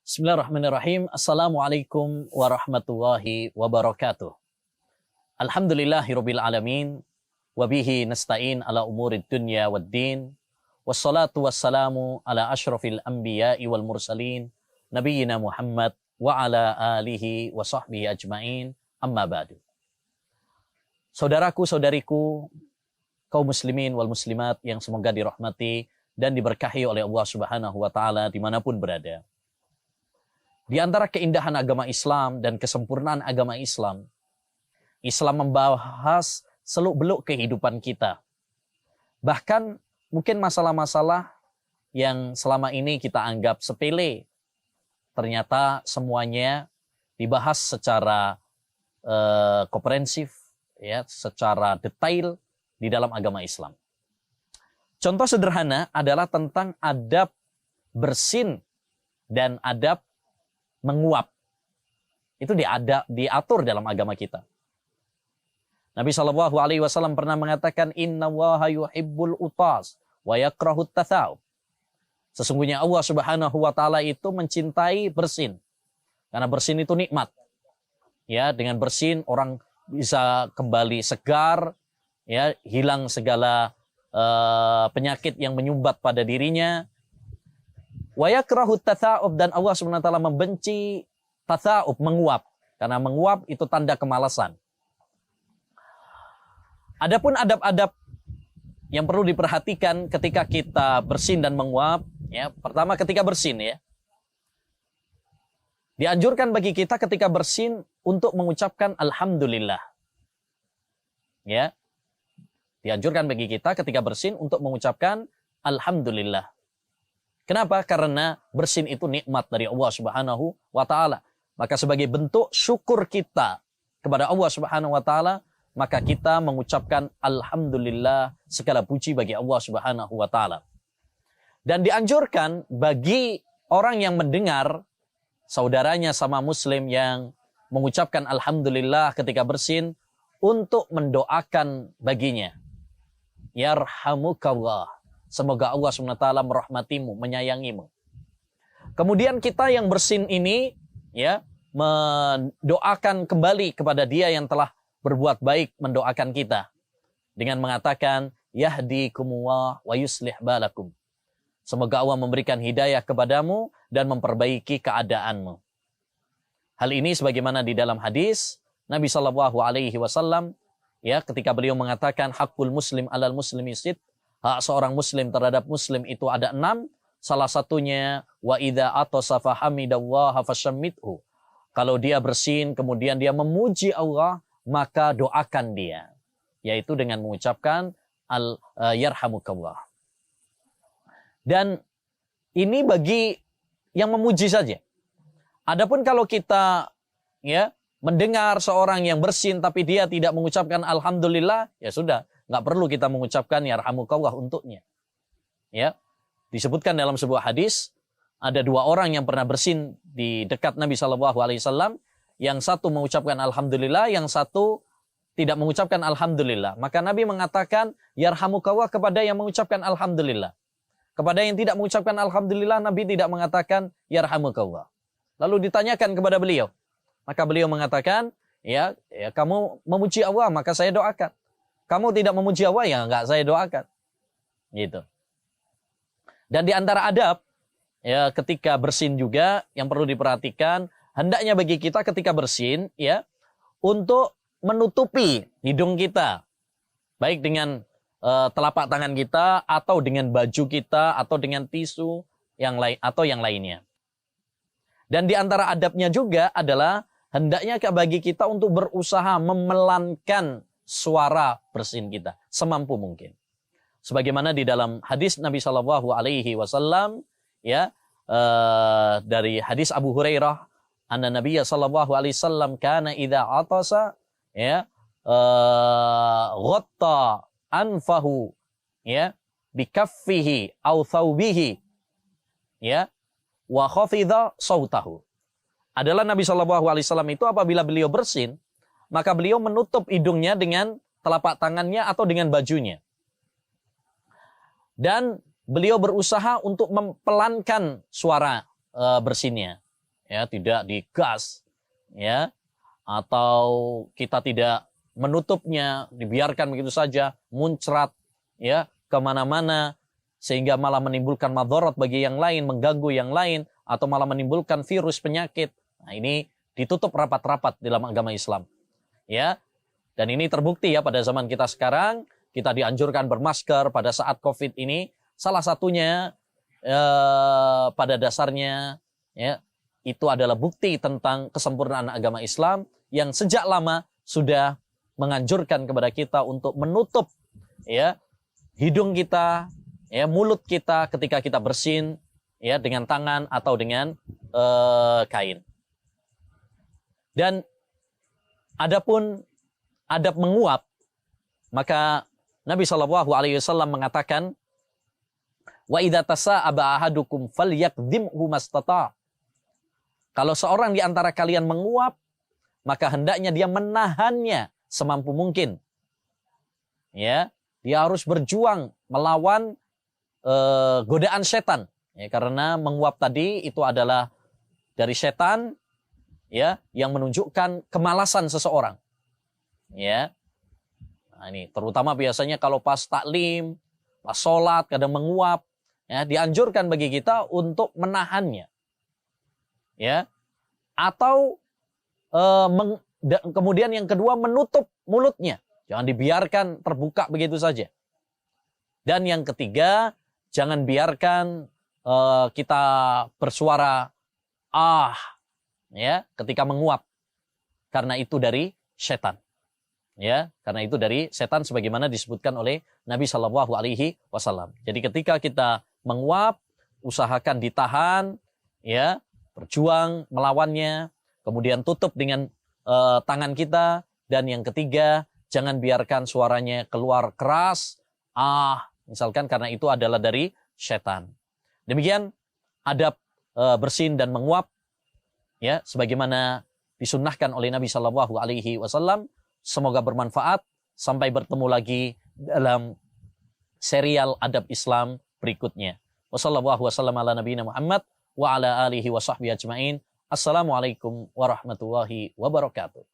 Bismillahirrahmanirrahim. Assalamualaikum warahmatullahi wabarakatuh. Alhamdulillahirabbil alamin wa bihi nasta'in ala umurid dunya waddin. Wassalatu wassalamu ala asyrafil anbiya'i wal mursalin nabiyyina Muhammad wa ala alihi wa sahbihi ajmain. Amma ba'du. Saudaraku, saudariku, kaum muslimin wal muslimat yang semoga dirahmati dan diberkahi oleh Allah Subhanahu wa taala dimanapun berada. Di antara keindahan agama Islam dan kesempurnaan agama Islam, Islam membahas seluk-beluk kehidupan kita. Bahkan mungkin masalah-masalah yang selama ini kita anggap sepele, ternyata semuanya dibahas secara komprehensif, ya, secara detail di dalam agama Islam. Contoh sederhana adalah tentang adab bersin dan adab menguap. Itu diatur dalam agama kita. Nabi SAW pernah mengatakan, Inna Allaha yuhibbul utas wa yakrahut tatha'ub. Sesungguhnya Allah Subhanahu wa taala itu mencintai bersin. Karena bersin itu nikmat. Ya, dengan bersin orang bisa kembali segar, ya, hilang segala penyakit yang menyumbat pada dirinya. Wa yakrahut tatha'ub, dan Allah SWT membenci tatha'ub, menguap. Karena menguap itu tanda kemalasan. Adapun adab-adab yang perlu diperhatikan ketika kita bersin dan menguap, ya, pertama ketika bersin, ya. Dianjurkan bagi kita ketika bersin untuk mengucapkan alhamdulillah. Ya. Dianjurkan bagi kita ketika bersin untuk mengucapkan alhamdulillah. Kenapa? Karena bersin itu nikmat dari Allah Subhanahu wa taala. Maka sebagai bentuk syukur kita kepada Allah Subhanahu wa taala, maka kita mengucapkan alhamdulillah, segala puji bagi Allah Subhanahu wa taala. Dan dianjurkan bagi orang yang mendengar saudaranya sama muslim yang mengucapkan alhamdulillah ketika bersin untuk mendoakan baginya. Yarhamukallah. Semoga Allah SWT merahmatimu, menyayangimu. Kemudian kita yang bersin ini, ya, mendoakan kembali kepada dia yang telah berbuat baik, mendoakan kita dengan mengatakan yahdikumullah wa yuslih balakum. Semoga Allah memberikan hidayah kepadamu dan memperbaiki keadaanmu. Hal ini sebagaimana di dalam hadis Nabi SAW, ya, ketika beliau mengatakan hakul muslim alal muslimi sit, hak seorang muslim terhadap muslim itu ada 6. Salah satunya wa idza atasa fahamidallaha fashammithu. Kalau dia bersin kemudian dia memuji Allah, maka doakan dia, yaitu dengan mengucapkan yarhamukallah. Dan ini bagi yang memuji saja. Adapun kalau kita, ya, mendengar seorang yang bersin tapi dia tidak mengucapkan alhamdulillah, ya sudah, nggak perlu kita mengucapkan yarhamukallah untuknya. Ya, disebutkan dalam sebuah hadis ada 2 orang yang pernah bersin di dekat Nabi SAW. Yang satu mengucapkan alhamdulillah, yang satu tidak mengucapkan alhamdulillah. Maka Nabi mengatakan yarhamukallah kepada yang mengucapkan alhamdulillah. Kepada yang tidak mengucapkan alhamdulillah, Nabi tidak mengatakan yarhamukallah. Lalu ditanyakan kepada beliau. Maka beliau mengatakan, ya kamu memuji Allah, maka saya doakan. Kamu tidak memuji Allah, ya enggak saya doakan. Gitu. Dan di antara adab, ya, ketika bersin juga yang perlu diperhatikan, hendaknya bagi kita ketika bersin, ya, untuk menutupi hidung kita. Baik dengan telapak tangan kita, atau dengan baju kita, atau dengan tisu yang lain, atau yang lainnya. Dan di antara adabnya juga adalah hendaknya bagi kita untuk berusaha memelankan suara bersin kita semampu mungkin. Sebagaimana di dalam hadis Nabi SAW, ya, dari hadis Abu Hurairah, anna Nabiya sallallahu alaihi wasallam kana idza atasa, ya, ghatta anfahu, ya, bikaffihi aw thawbihi, ya, wa khafidha sautahu. Adalah Nabi sallallahu alaihi wasallam itu apabila beliau bersin, maka beliau menutup hidungnya dengan telapak tangannya atau dengan bajunya. Dan beliau berusaha untuk mempelankan suara bersinnya. ya, tidak digas, ya, atau kita tidak menutupnya, dibiarkan begitu saja, muncrat, ya, kemana-mana, sehingga malah menimbulkan madharat bagi yang lain, mengganggu yang lain, atau malah menimbulkan virus penyakit. Nah, ini ditutup rapat-rapat dalam agama Islam. Ya, dan ini terbukti ya pada zaman kita sekarang, kita dianjurkan bermasker pada saat COVID ini. Salah satunya pada dasarnya ya, itu adalah bukti tentang kesempurnaan agama Islam yang sejak lama sudah menganjurkan kepada kita untuk menutup ya hidung kita, ya mulut kita ketika kita bersin ya dengan tangan atau dengan kain. Dan adapun adab menguap, maka Nabi SAW mengatakan, wa idza tasa'aba ahadukum falyakdhimhu mastata'. Kalau seorang di antara kalian menguap, maka hendaknya dia menahannya semampu mungkin. Ya, dia harus berjuang melawan godaan setan. Ya, karena menguap tadi itu adalah dari setan ya yang menunjukkan kemalasan seseorang. Ya. Nah, ini terutama biasanya kalau pas taklim, pas sholat kadang menguap, ya, dianjurkan bagi kita untuk menahannya. Ya. Atau kemudian yang kedua menutup mulutnya. Jangan dibiarkan terbuka begitu saja. Dan yang ketiga, jangan biarkan kita bersuara ya ketika menguap, karena itu dari setan. Ya, karena itu dari setan sebagaimana disebutkan oleh Nabi Shallallahu Alaihi Wasallam. Jadi ketika kita menguap, usahakan ditahan, ya, berjuang melawannya, kemudian tutup dengan tangan kita, dan yang ketiga, jangan biarkan suaranya keluar keras, misalkan, karena itu adalah dari setan. Demikian adab bersin dan menguap, ya, sebagaimana disunnahkan oleh Nabi Shallallahu Alaihi Wasallam. Semoga bermanfaat. Sampai bertemu lagi dalam serial adab Islam berikutnya. Wassallallahu wasallam ala nabiyina Muhammad wa ala alihi wa sahbihi ajma'in. Assalamualaikum warahmatullahi wabarakatuh.